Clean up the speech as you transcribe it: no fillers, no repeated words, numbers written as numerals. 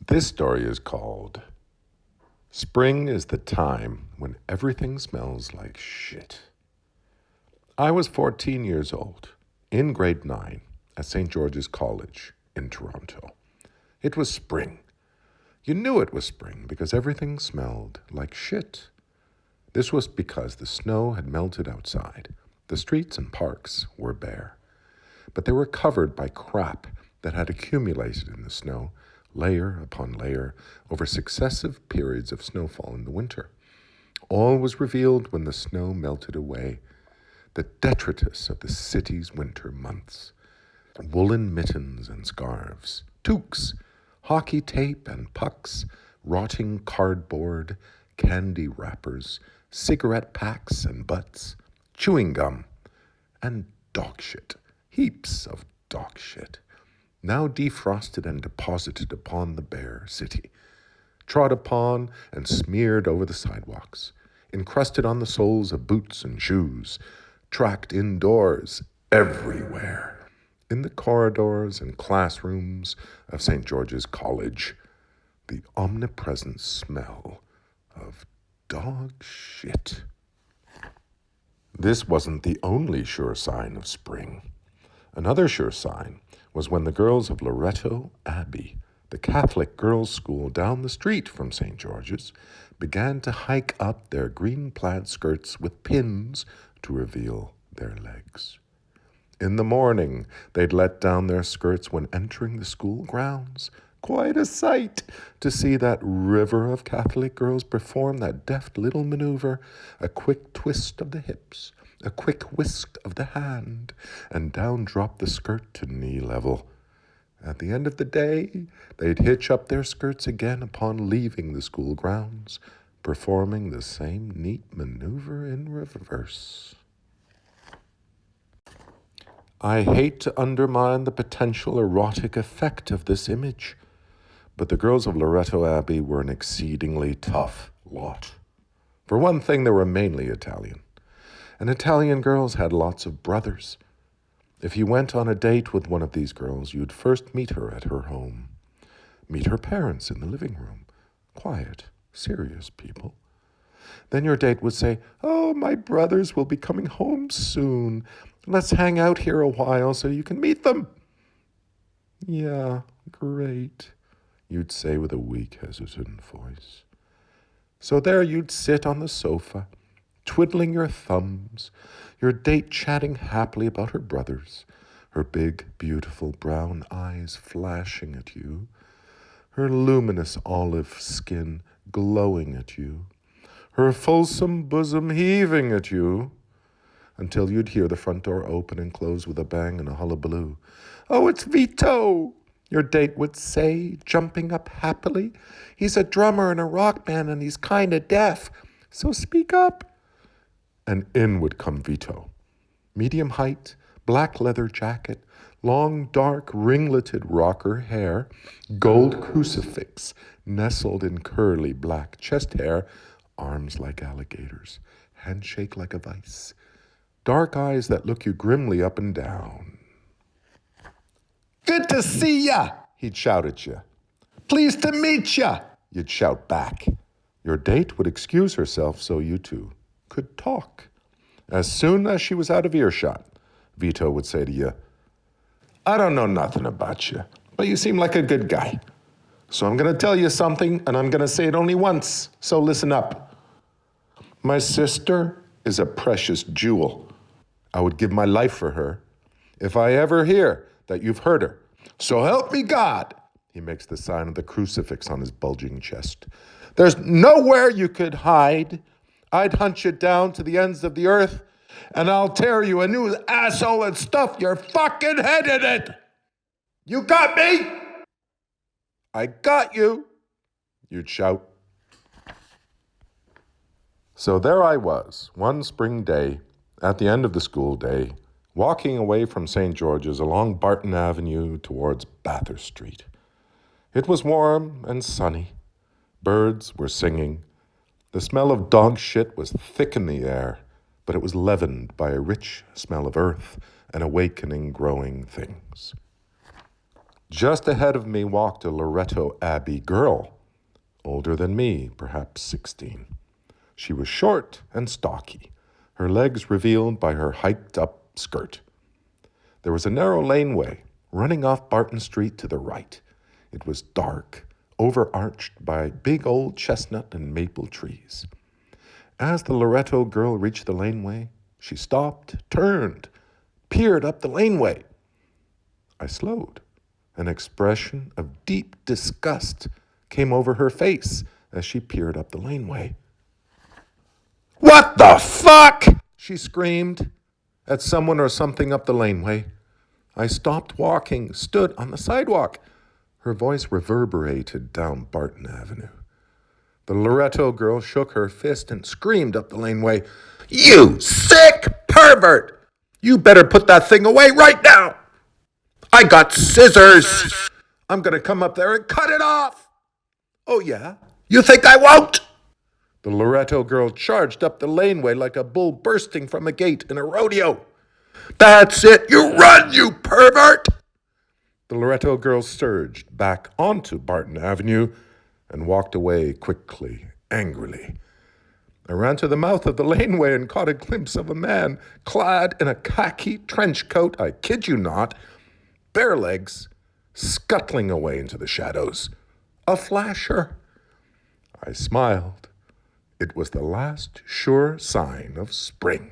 This story is called Spring is the Time When Everything Smells Like Shit. I was 14 years old, in grade 9, at St. George's College in Toronto. It was spring. You knew it was spring because everything smelled like shit. This was because the snow had melted outside. The streets and parks were bare. But they were covered by crap that had accumulated in the snow, layer upon layer, over successive periods of snowfall in the winter. All was revealed when the snow melted away. The detritus of the city's winter months. Woolen mittens and scarves, toques, hockey tape and pucks, rotting cardboard, candy wrappers, cigarette packs and butts, chewing gum, and dog shit, heaps of dog shit, now defrosted and deposited upon the bare city, trod upon and smeared over the sidewalks, encrusted on the soles of boots and shoes, tracked indoors everywhere, in the corridors and classrooms of St. George's College, the omnipresent smell of dog shit. This wasn't the only sure sign of spring. Another sure sign was when the girls of Loretto Abbey, the Catholic girls' school down the street from St. George's, began to hike up their green plaid skirts with pins to reveal their legs. In the morning, they'd let down their skirts when entering the school grounds. Quite a sight to see that river of Catholic girls perform that deft little maneuver, a quick twist of the hips, a quick whisk of the hand, and down dropped the skirt to knee level. At the end of the day, they'd hitch up their skirts again upon leaving the school grounds, performing the same neat maneuver in reverse. I hate to undermine the potential erotic effect of this image, but the girls of Loretto Abbey were an exceedingly tough lot. For one thing, they were mainly Italian, and Italian girls had lots of brothers. If you went on a date with one of these girls, you'd first meet her at her home, meet her parents in the living room, quiet, serious people. Then your date would say, "Oh, my brothers will be coming home soon. Let's hang out here a while so you can meet them." "Yeah, great," you'd say with a weak, hesitant voice. So there you'd sit on the sofa, twiddling your thumbs, your date chatting happily about her brothers, her big, beautiful brown eyes flashing at you, her luminous olive skin glowing at you, her fulsome bosom heaving at you, until you'd hear the front door open and close with a bang and a hullabaloo. "Oh, it's Vito," your date would say, jumping up happily. "He's a drummer in a rock band and he's kind of deaf, so speak up." And in would come Vito. Medium height, black leather jacket, long, dark, ringleted rocker hair, gold crucifix nestled in curly black chest hair, arms like alligators, handshake like a vice, dark eyes that look you grimly up and down. "Good to see ya," he'd shout at you. "Pleased to meet ya," you'd shout back. Your date would excuse herself so you two could talk. As soon as she was out of earshot, Vito would say to you, "I don't know nothing about you, but you seem like a good guy. So I'm going to tell you something, and I'm going to say it only once, so listen up. My sister is a precious jewel. I would give my life for her if I ever hear that you've hurt her. So help me God." He makes the sign of the crucifix on his bulging chest. "There's nowhere you could hide. I'd hunt you down to the ends of the earth, and I'll tear you a new asshole and stuff your fucking head in it. You got me?" "I got you," you'd shout. So there I was, one spring day, at the end of the school day, walking away from St. George's along Barton Avenue towards Bathurst Street. It was warm and sunny. Birds were singing. The smell of dog shit was thick in the air, but it was leavened by a rich smell of earth and awakening growing things. Just ahead of me walked a Loretto Abbey girl, older than me, perhaps 16. She was short and stocky, her legs revealed by her hiked-up skirt. There was a narrow laneway running off Barton Street to the right. It was dark, overarched by big old chestnut and maple trees. As the Loretto girl reached the laneway, she stopped, turned, peered up the laneway. I slowed. An expression of deep disgust came over her face as she peered up the laneway. "What the fuck?" she screamed at someone or something up the laneway. I stopped walking, stood on the sidewalk. Her voice reverberated down Barton Avenue. The Loretto girl shook her fist and screamed up the laneway, "You sick pervert! You better put that thing away right now! I got scissors! I'm going to come up there and cut it off!" "Oh, yeah? You think I won't?" The Loretto girl charged up the laneway like a bull bursting from a gate in a rodeo. "That's it! You run, you pervert!" The Loretto girl surged back onto Barton Avenue and walked away quickly, angrily. I ran to the mouth of the laneway and caught a glimpse of a man clad in a khaki trench coat, I kid you not, bare legs, scuttling away into the shadows. A flasher. I smiled. It was the last sure sign of spring.